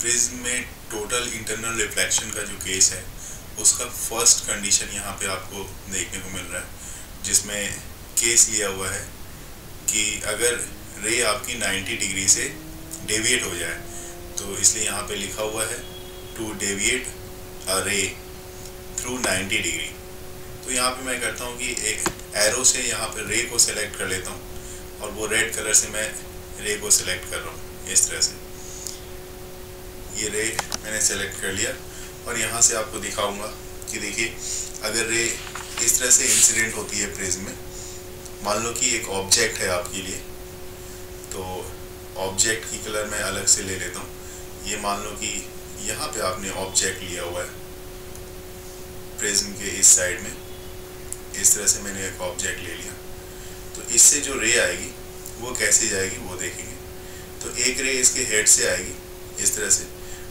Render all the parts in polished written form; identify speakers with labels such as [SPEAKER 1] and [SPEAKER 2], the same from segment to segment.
[SPEAKER 1] Prism में total internal reflection का जो केस है उसका फर्स्ट कंडीशन यहाँ पे आपको देखने को मिल रहा है, जिसमें केस लिया हुआ है कि अगर रे आपकी 90 डिग्री से डेविएट हो जाए, तो इसलिए यहाँ पे लिखा हुआ है टू डेविएट अ रे थ्रू 90 डिग्री। तो यहाँ पे मैं करता हूँ कि एक एरो से यहाँ पे रे को सिलेक्ट कर लेता हूँ और वो रेड कलर से मैं रे को सिलेक्ट कर रहा हूँ। इस तरह से ये रे मैंने सेलेक्ट कर लिया और यहाँ से आपको दिखाऊंगा कि देखिए अगर रे इस तरह से इंसिडेंट होती है प्रिज्म में, मान लो कि एक ऑब्जेक्ट है आपके लिए, तो ऑब्जेक्ट की कलर मैं अलग से ले लेता हूँ। ये मान लो कि यहाँ पे आपने ऑब्जेक्ट लिया हुआ है प्रिज्म के इस साइड में, इस तरह से मैंने एक ऑब्जेक्ट ले लिया, तो इससे जो रे आएगी वो कैसे जाएगी वो देखेंगे। तो एक रे इसके हेड से आएगी इस तरह से,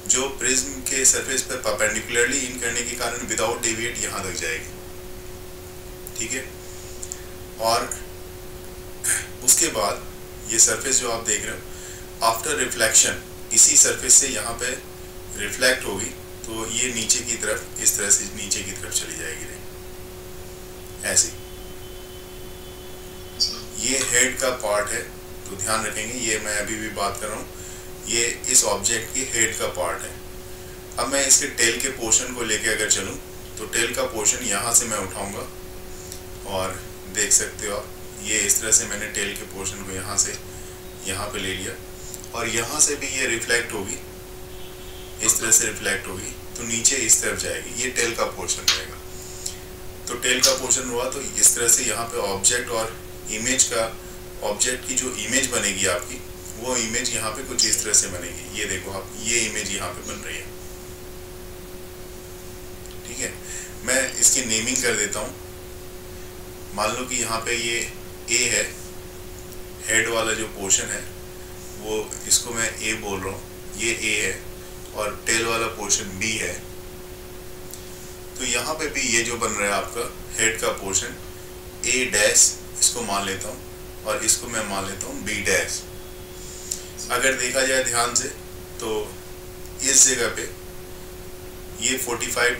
[SPEAKER 1] जो प्रिज्म के सरफेस पर परपेंडिकुलरली इन करने के कारण विदाउट डेविएट यहाँ तक जाएगी, ठीक है। और उसके बाद ये सरफेस जो आप देख रहे हो आफ्टर रिफ्लेक्शन इसी सरफेस से यहाँ पे रिफ्लेक्ट होगी, तो ये नीचे की तरफ इस तरह से नीचे की तरफ चली जाएगी रे, ऐसे। ये हेड का पार्ट है, तो ध्यान रखेंगे, ये मैं अभी भी बात कर रहा हूँ, ये इस ऑब्जेक्ट की हेड का पार्ट है। अब मैं इसके टेल के पोर्शन को लेके अगर चलूँ तो टेल का पोर्शन यहाँ से मैं उठाऊंगा और देख सकते हो आप, ये इस तरह से मैंने टेल के पोर्शन को यहाँ से यहाँ पे ले लिया और यहाँ से भी ये रिफ्लेक्ट होगी, इस तरह से रिफ्लेक्ट होगी, तो नीचे इस तरफ जाएगी, ये टेल का पोर्शन रहेगा। तो टेल का पोर्शन हुआ तो इस तरह से यहाँ पे ऑब्जेक्ट और इमेज का, ऑब्जेक्ट की जो इमेज बनेगी आपकी, वो इमेज यहाँ पे कुछ इस तरह से बनेगी। ये देखो आप, ये इमेज यहाँ पे बन रही है, ठीक है। मैं इसकी नेमिंग कर देता हूँ। मान लो कि यहाँ पे ये ए है, हेड वाला जो पोर्शन है वो, इसको मैं ए बोल रहा हूँ, ये ए है, और टेल वाला पोर्शन बी है। तो यहाँ पे भी ये जो बन रहा है आपका हेड का पोर्शन ए डैश, इसको मान लेता हूँ और इसको मैं मान लेता हूँ बी डैश। अगर देखा जाए ध्यान से तो इस जगह पे ये 45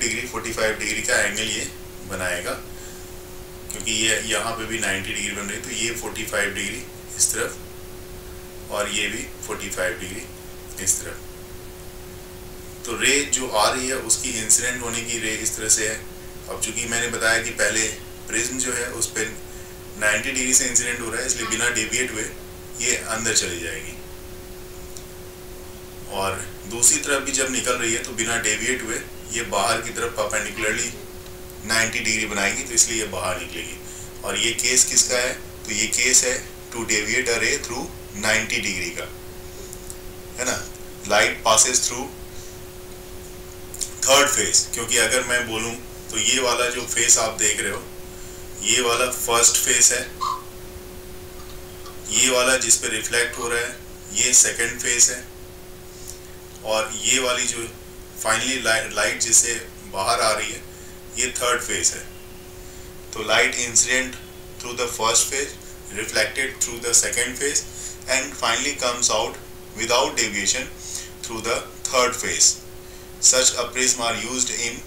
[SPEAKER 1] डिग्री का एंगल ये बनाएगा, क्योंकि ये यहाँ पे भी 90 डिग्री बन रही है, तो ये 45 डिग्री इस तरफ और ये भी 45 डिग्री इस तरफ। तो रे जो आ रही है उसकी इंसिडेंट होने की रे इस तरह से है। अब चूंकि मैंने बताया कि पहले प्रिज्म जो है उस पर 90 डिग्री से इंसिडेंट हो रहा है, इसलिए बिना डेविएट हुए ये अंदर चली जाएगी, और दूसरी तरफ भी जब निकल रही है तो बिना डेविएट हुए ये बाहर की तरफ परपेंडिकुलरली 90 डिग्री बनाएगी, तो इसलिए ये बाहर निकलेगी। और ये केस किसका है, तो ये केस है टू डेविएट अ रे थ्रू 90 डिग्री का, है ना। Light passes through third phase, क्योंकि अगर मैं बोलूं तो ये वाला जो फेस आप देख रहे हो, ये वाला फर्स्ट फेस है, ये वाला जिस पे रिफ्लेक्ट हो रहा है ये सेकंड फेस है, और ये वाली जो फाइनली लाइट जिससे बाहर आ रही है ये थर्ड फेस है। तो light incident through the first face, reflected through the second face, and finally comes out without deviation through the third phase. Such a prism are used in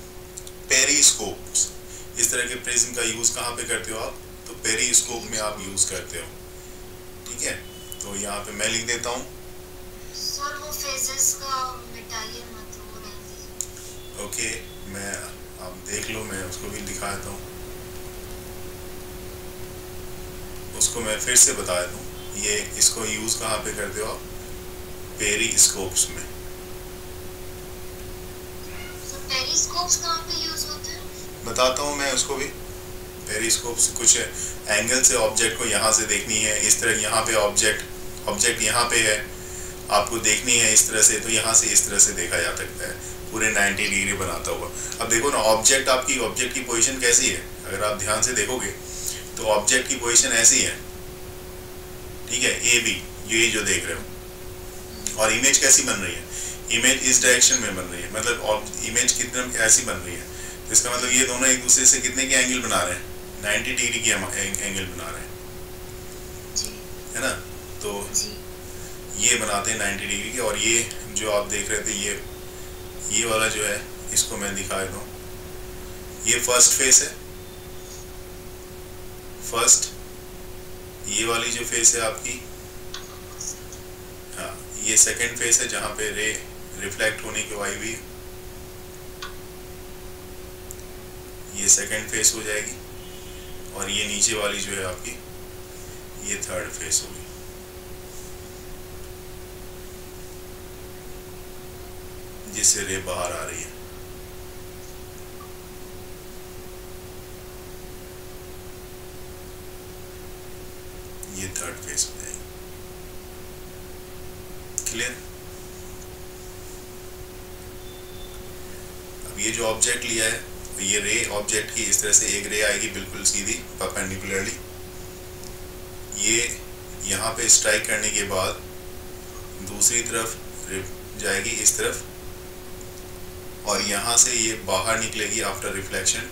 [SPEAKER 1] periscopes। इस तरह के प्रिज्म का use कहाँ पे करते हो आप, तो पेरिस्कोप में आप यूज करते हो, ठीक है। तो यहाँ पे मैं लिख देता हूँ
[SPEAKER 2] सर वो फेजेस का मिटाइए मत, वो रहने।
[SPEAKER 1] ओके, मैं आप देख लो, मैं उसको भी दिखा देता हूँ, उसको मैं फिर से बता देता हूँ। ये इसको यूज कहाँ पे करते हो आप, पेरिस्कोप्स में।
[SPEAKER 2] पेरिस्कोप्स कहाँ पे यूज होते हैं,
[SPEAKER 1] बताता हूँ मैं उसको भी। पेरिस्कोप से कुछ एंगल से ऑब्जेक्ट को यहाँ से देखनी है, इस तरह यहाँ पे ऑब्जेक्ट यहाँ पे है, आपको देखनी है इस तरह से, तो यहाँ से इस तरह से देखा जा सकता है पूरे 90 डिग्री बनाता हुआ। अब देखो ना, ऑब्जेक्ट की पोजीशन कैसी है, अगर आप ध्यान से देखोगे तो ऑब्जेक्ट की पोजीशन ऐसी है, ठीक है, ए बी ये जो देख रहे हो, और इमेज कैसी बन रही है, इमेज इस डायरेक्शन में बन रही है, मतलब इमेज कितने ऐसी बन रही है, तो इसका मतलब ये दोनों एक दूसरे से कितने के एंगल बना रहे हैं, 90 डिग्री की एंगल बना रहे हैं, है ना। तो ये बनाते हैं 90 डिग्री के। और ये जो आप देख रहे थे ये वाला जो है, इसको मैं दिखा देता हूँ। ये फर्स्ट फेस है, फर्स्ट ये वाली जो फेस है आपकी, हाँ ये सेकंड फेस है जहाँ पे रे रिफ्लेक्ट होने की आई हुई है, ये सेकंड फेस हो जाएगी। और ये नीचे वाली जो है आपकी, ये थर्ड फेस होगी। जिससे रे बाहर आ रही है। ये थर्ड फेस हो जाएगी। क्लियर? अब ये जो ऑब्जेक्ट लिया है, ये रे ऑब्जेक्ट की इस तरह से एक रे आएगी बिल्कुल सीधी परपेंडिकुलरली। ये यहाँ पे स्ट्राइक करने के बाद दूसरी तरफ जाएगी इस तरफ, और यहाँ से ये बाहर निकलेगी आफ्टर रिफ्लेक्शन,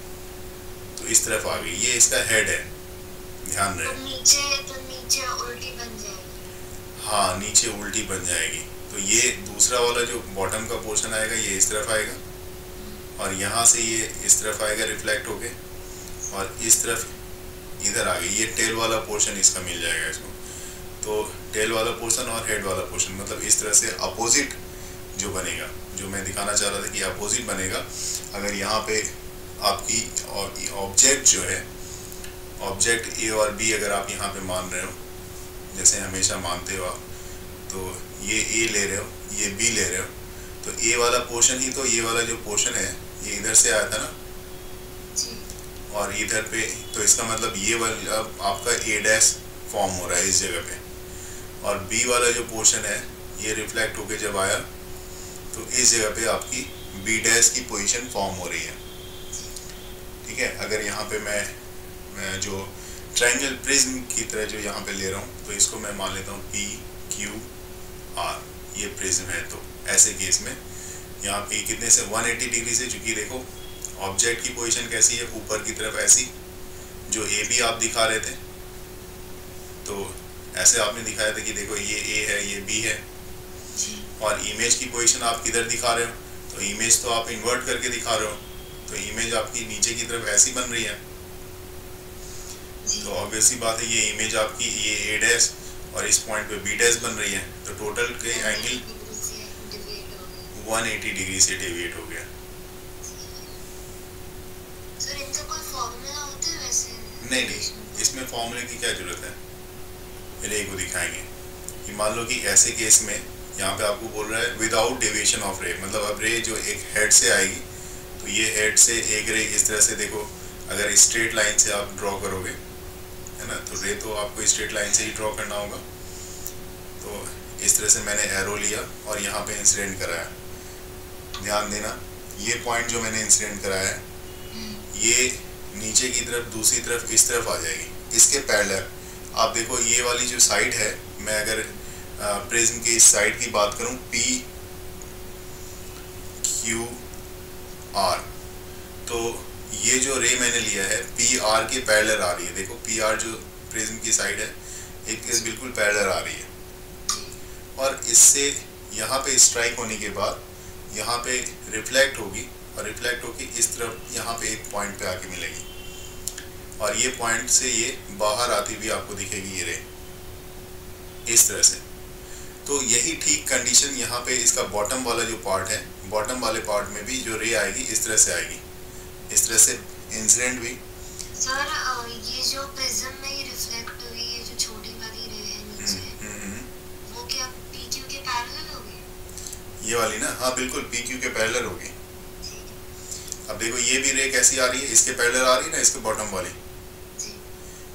[SPEAKER 1] तो इस तरफ आ गई। ये इसका हेड है, ध्यान रहे।
[SPEAKER 2] तो नीचे उल्टी बन जाएगी।
[SPEAKER 1] हाँ, नीचे उल्टी बन जाएगी। तो ये दूसरा वाला जो बॉटम का पोर्शन आएगा ये इस तरफ आएगा, और यहाँ से ये इस तरफ आएगा रिफ्लेक्ट होके, और इस तरफ इधर आ गई। ये टेल वाला पोर्शन इसका मिल जाएगा इसको। तो टेल वाला पोर्शन और हेड वाला पोर्शन, मतलब इस तरह से अपोजिट जो बनेगा, जो मैं दिखाना चाह रहा था कि अपोजिट बनेगा। अगर यहाँ पे आपकी ऑब्जेक्ट जो है, ऑब्जेक्ट ए और बी अगर आप यहाँ पे मान रहे हो, जैसे हमेशा मानते हो आप, तो ये ए ले रहे हो, ये बी ले रहे हो, तो ए वाला पोर्शन ही तो ये वाला जो पोर्शन है ये इधर से आया था ना, और इधर पे, तो इसका मतलब ये वाला आपका ए डैश फॉर्म हो रहा है इस जगह पे, और बी वाला जो पोर्शन है ये रिफ्लेक्ट होके जब आया तो इस जगह पे आपकी बी डैश की पोजीशन फॉर्म हो रही है। ठीक है, अगर यहाँ पे मैं जो ट्रायंगल प्रिज्म की तरह जो यहाँ पे ले रहा हूँ, तो इसको मैं मान लेता हूँ पी क्यू आर, ये प्रिज्म है। तो ऐसे केस में यहाँ पे कितने से 180 डिग्री से, चूंकि देखो ऑब्जेक्ट की पोजीशन कैसी है, ऊपर की तरफ ऐसी, जो ए बी आप दिखा रहे थे, तो ऐसे आपने दिखाया था कि देखो ये ए है, ये बी है, और इमेज की पोजीशन आप किधर दिखा रहे हो, तो इमेज तो आप इन्वर्ट करके दिखा रहे हो, तो इमेज आपकी नीचे की तरफ ऐसी बन रही है। तो ऑब्वियसली बात है, ये इमेज आपकी ये ए डैश और इस पॉइंट पे बी डैश बन रही है, तो टोटल के एंगल 180 डिग्री से डेविएट हो गया।
[SPEAKER 2] सर इनका कोई फॉर्मूला होता है वैसे?
[SPEAKER 1] नहीं, इसमें फॉर्मूले की क्या जरूरत है, रे को दिखाएंगे कि मान लो कि ऐसे केस में यहाँ पे आपको बोल रहा है विदाउट डेविएशन ऑफ रे, मतलब अब रे जो एक हेड से आएगी, तो ये हेड से एक रे इस तरह से, देखो अगर स्ट्रेट लाइन से आप ड्रॉ करोगे, है ना, तो रे तो आपको स्ट्रेट लाइन से ही ड्रॉ करना होगा। तो इस तरह से मैंने एरो लिया और यहाँ पे इंसिडेंट कराया। ध्यान देना, ये पॉइंट जो मैंने इंसिडेंट कराया है, ये नीचे की तरफ, दूसरी तरफ इस तरफ आ जाएगी, इसके पैरेलल। आप देखो ये वाली जो साइड है, मैं अगर प्रिज्म की इस साइड की बात करूं, पी क्यू आर, तो ये जो रे मैंने लिया है पी आर के पैरेलल आ रही है। देखो पी आर जो प्रिज्म की साइड है, एक बिल्कुल पैरेलल आ रही है, और इससे यहाँ पे स्ट्राइक होने के बाद यहाँ पे रिफ्लेक्ट होगी, और रिफ्लेक्ट होगी इस तरफ यहाँ पे एक पॉइंट पे आके मिलेगी, और ये पॉइंट से ये बाहर आती हुई आपको दिखेगी ये रे इस तरह से। तो यही ठीक कंडीशन यहाँ पे इसका बॉटम वाला जो पार्ट है, बॉटम वाले पार्ट में भी जो रे आएगी इस तरह से आएगी, इस तरह से इंसिडेंट भी।
[SPEAKER 2] सर ये जो प्रिज्म में ही रिफ्लेक्ट हुई, ये जो छोटी वाली रे है नीचे, वो क्या पी क्यू के पैरेलल होगी?
[SPEAKER 1] ये वाली ना, हाँ बिल्कुल पी क्यू के पैरेलल होगी। अब देखो ये भी रे कैसी आ रही है, इसके पैरेलल आ रही है ना, इसके बॉटम वाली,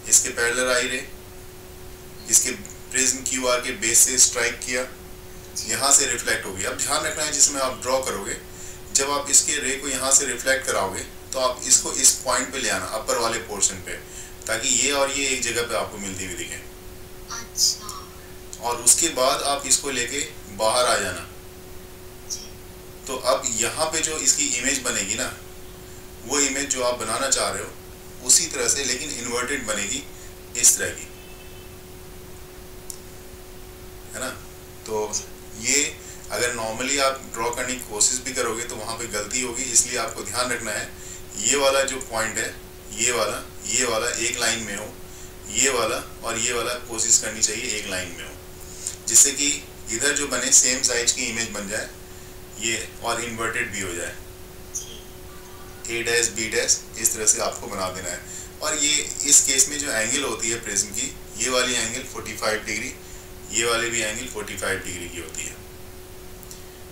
[SPEAKER 1] इसके पैरेलल आई रे, इसके प्रिज्म क्यू आर के बेस से स्ट्राइक किया, यहाँ से रिफ्लेक्ट होगी। अब ध्यान रखना है, जिसमें आप ड्रॉ करोगे, जब आप इसके रे को यहाँ से रिफ्लेक्ट कराओगे, तो आप इसको इस पॉइंट पे ले आना, अपर वाले पोर्शन पे, ताकि ये और ये एक जगह पे आपको मिलती हुई दिखे।
[SPEAKER 2] अच्छा।
[SPEAKER 1] और उसके बाद आप इसको लेके बाहर आ जाना। तो अब यहाँ पे जो इसकी इमेज बनेगी ना, वो इमेज जो आप बनाना चाह रहे हो उसी तरह से, लेकिन इन्वर्टेड बनेगी इस तरह की, है ना। तो ये अगर नॉर्मली आप ड्रॉ करने की कोशिश भी करोगे तो वहाँ पे गलती होगी, इसलिए आपको ध्यान रखना है ये वाला जो पॉइंट है, ये वाला एक लाइन में हो, ये वाला और ये वाला कोशिश करनी चाहिए एक लाइन में हो, जिससे कि इधर जो बने सेम साइज की इमेज बन जाए ये, और इन्वर्टेड भी हो जाए। ए डैश बी डैश इस तरह से आपको बना देना है। और ये इस केस में जो एंगल होती है प्रिज्म की, ये वाली एंगल 45 डिग्री, ये वाली भी एंगल 45 डिग्री की होती है।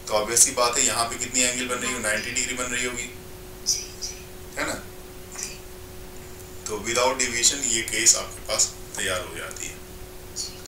[SPEAKER 1] तो ऑब्वियस सी बात है यहाँ पे कितनी एंगल बन रही हो, 90 डिग्री बन रही होगी, है ना। तो विदाउट डिविएशन ये केस आपके पास तैयार हो जाती है।